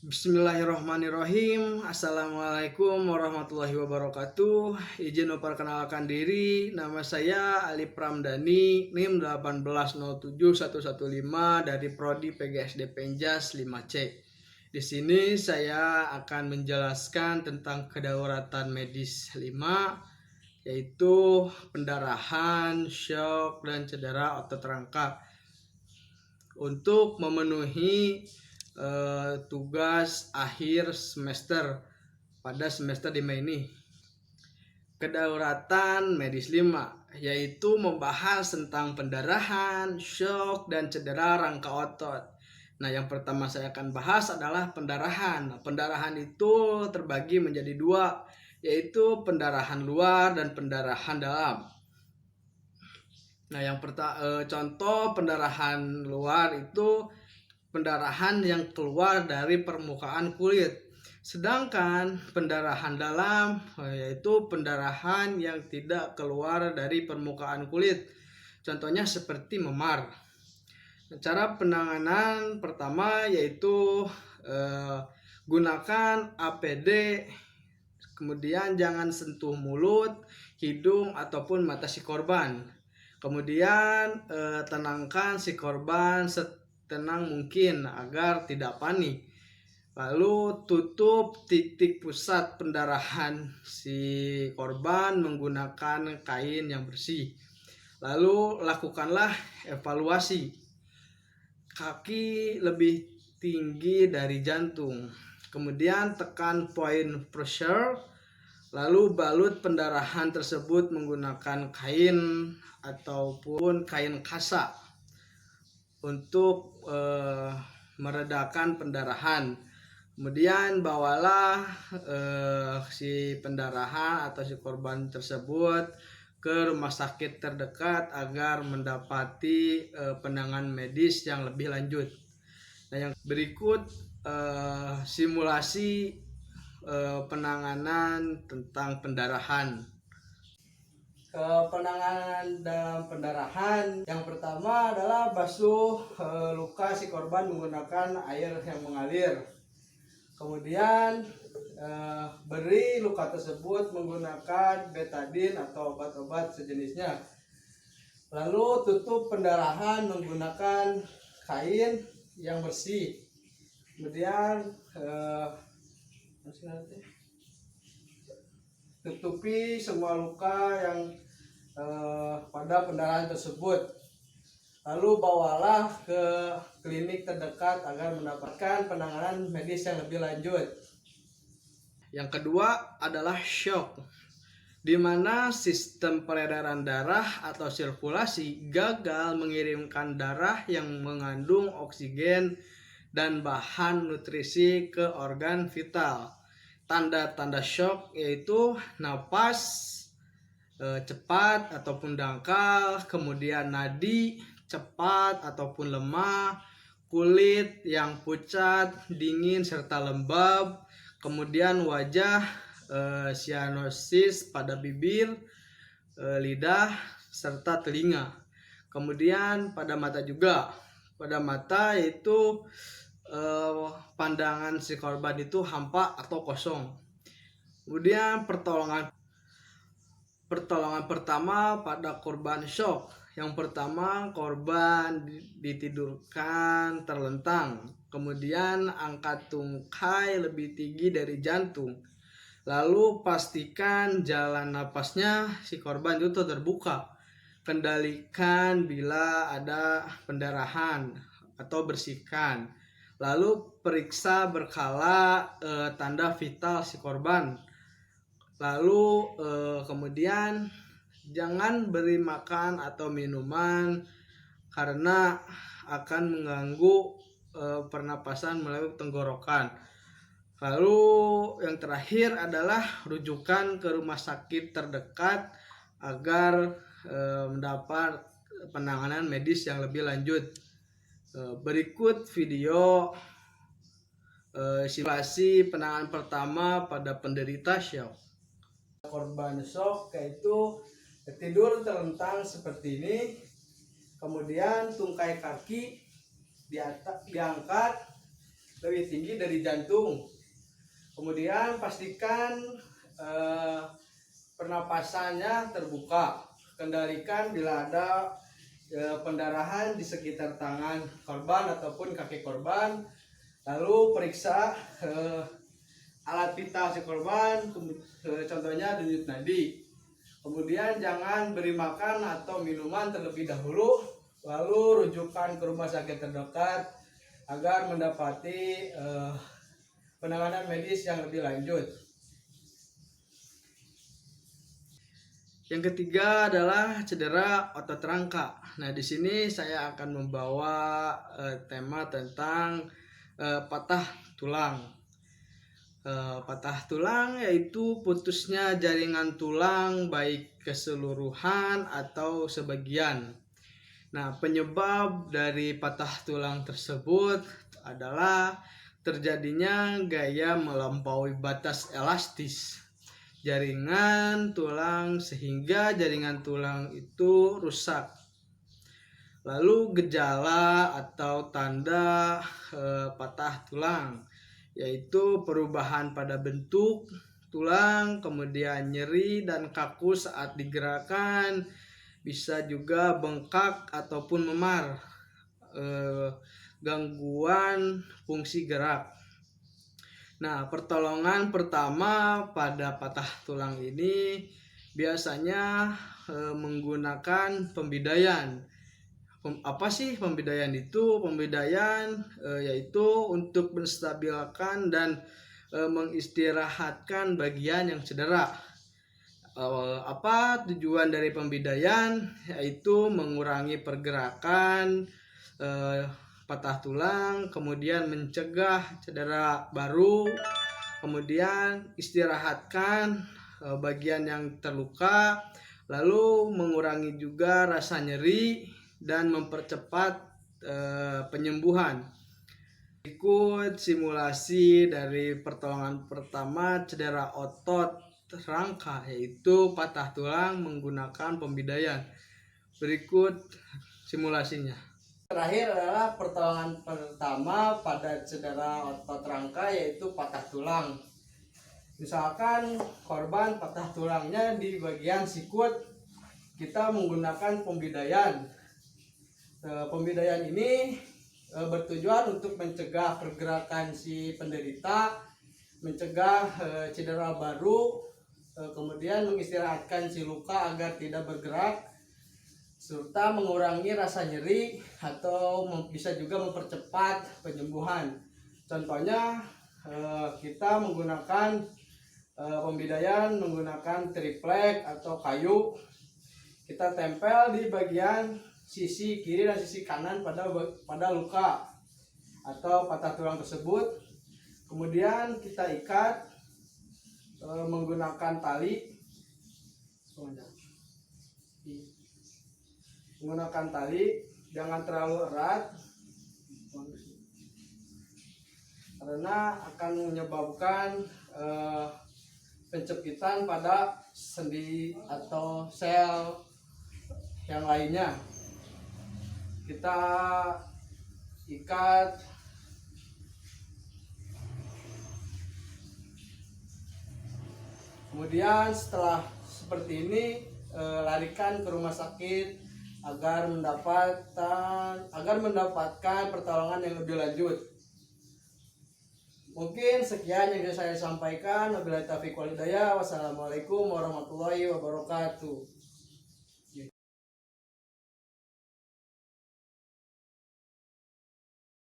Bismillahirrahmanirrahim. Assalamualaikum warahmatullahi wabarakatuh. Izin memperkenalkan diri. Nama saya Ali Pramdani, NIM 1807115 dari Prodi PGSD Penjas 5C. Di sini saya akan menjelaskan tentang kedaruratan medis 5, yaitu pendarahan, shock, dan cedera otot rangka. Untuk memenuhi tugas akhir semester pada semester 5 ini. Kedaruratan medis 5 yaitu membahas tentang pendarahan, shock, dan cedera rangka otot. Nah, yang pertama saya akan bahas adalah pendarahan. Pendarahan itu terbagi menjadi dua, yaitu pendarahan luar dan pendarahan dalam. Nah, contoh pendarahan luar itu pendarahan yang keluar dari permukaan kulit. Sedangkan pendarahan dalam yaitu pendarahan yang tidak keluar dari permukaan kulit. Contohnya seperti memar. Cara penanganan pertama yaitu gunakan APD, kemudian jangan sentuh mulut, hidung ataupun mata si korban. Kemudian tenangkan si korban tenang mungkin agar tidak panik. Lalu tutup titik pusat pendarahan si korban menggunakan kain yang bersih. Lalu lakukanlah evaluasi. Kaki lebih tinggi dari jantung. Kemudian tekan point pressure. Lalu balut pendarahan tersebut menggunakan kain ataupun kain kasa untuk meredakan pendarahan. Kemudian bawalah si pendarahan atau si korban tersebut ke rumah sakit terdekat agar mendapati penanganan medis yang lebih lanjut. Nah, yang berikut simulasi penanganan tentang pendarahan. Penanganan dalam pendarahan yang pertama adalah basuh luka si korban menggunakan air yang mengalir. Kemudian beri luka tersebut menggunakan betadine atau obat-obat sejenisnya. Lalu tutup pendarahan menggunakan kain yang bersih. Kemudian tutupi semua luka yang pada pendarahan tersebut. Lalu bawalah ke klinik terdekat agar mendapatkan penanganan medis yang lebih lanjut. Yang kedua adalah shock, di mana sistem peredaran darah atau sirkulasi gagal mengirimkan darah yang mengandung oksigen dan bahan nutrisi ke organ vital. Tanda-tanda shock yaitu napas cepat ataupun dangkal, kemudian nadi cepat ataupun lemah, kulit yang pucat, dingin serta lembab, kemudian wajah cyanosis pada bibir, lidah serta telinga. Kemudian pada mata juga. Pada mata yaitu pandangan si korban itu hampa atau kosong. Kemudian pertolongan pertama pada korban shock. Yang pertama, korban ditidurkan terlentang. Kemudian angkat tungkai lebih tinggi dari jantung. Lalu pastikan jalan napasnya si korban itu terbuka. Kendalikan bila ada pendarahan atau bersihkan. Lalu periksa berkala tanda vital si korban. Lalu kemudian jangan beri makan atau minuman karena akan mengganggu pernapasan melalui tenggorokan. Lalu yang terakhir adalah rujukan ke rumah sakit terdekat agar mendapat penanganan medis yang lebih lanjut. Berikut video simulasi penanganan pertama pada penderita shock. Korban shock yaitu tidur terlentang seperti ini, kemudian tungkai kaki diangkat, lebih tinggi dari jantung. Kemudian pastikan pernapasannya terbuka. Kendalikan bila ada pendarahan di sekitar tangan korban ataupun kaki korban. Lalu periksa alat vital si korban, contohnya denyut nadi. Kemudian jangan beri makan atau minuman terlebih dahulu, lalu rujukan ke rumah sakit terdekat agar mendapati penanganan medis yang lebih lanjut. Yang ketiga adalah cedera otot rangka. Nah, di sini saya akan membawa tema tentang patah tulang. Patah tulang yaitu putusnya jaringan tulang baik keseluruhan atau sebagian. Nah, penyebab dari patah tulang tersebut adalah terjadinya gaya melampaui batas elastis jaringan tulang sehingga jaringan tulang itu rusak. Lalu gejala atau tanda patah tulang yaitu perubahan pada bentuk tulang, kemudian nyeri dan kaku saat digerakkan, bisa juga bengkak ataupun memar, gangguan fungsi gerak. Nah, pertolongan pertama pada patah tulang ini biasanya menggunakan pembidaian. Apa sih pembidaian itu? Pembidaian yaitu untuk menstabilkan dan mengistirahatkan bagian yang cedera. Apa tujuan dari pembidaian? Yaitu mengurangi pergerakan patah tulang, kemudian mencegah cedera baru, kemudian istirahatkan bagian yang terluka, lalu mengurangi juga rasa nyeri dan mempercepat penyembuhan. Berikut simulasi dari pertolongan pertama cedera otot rangka yaitu patah tulang menggunakan pembidaian. Berikut simulasinya. Terakhir adalah pertolongan pertama pada cedera otot rangka yaitu patah tulang. Misalkan korban patah tulangnya di bagian sikut, kita menggunakan pembidaian. Pembidaian ini bertujuan untuk mencegah pergerakan si penderita, mencegah cedera baru, kemudian mengistirahatkan si luka agar tidak bergerak, serta mengurangi rasa nyeri atau bisa juga mempercepat penyembuhan. Contohnya kita menggunakan pembidaian menggunakan triplek atau kayu. Kita tempel di bagian sisi kiri dan sisi kanan pada luka atau patah tulang tersebut. Kemudian kita ikat menggunakan tali. Jangan terlalu erat karena akan menyebabkan pencepitan pada sendi atau sel yang lainnya. Kita ikat kemudian setelah seperti ini larikan ke rumah sakit agar mendapatkan pertolongan yang lebih lanjut. Mungkin sekian yang bisa saya sampaikan. Wabillahi taufiq wal hidayah. Wassalamualaikum warahmatullahi wabarakatuh.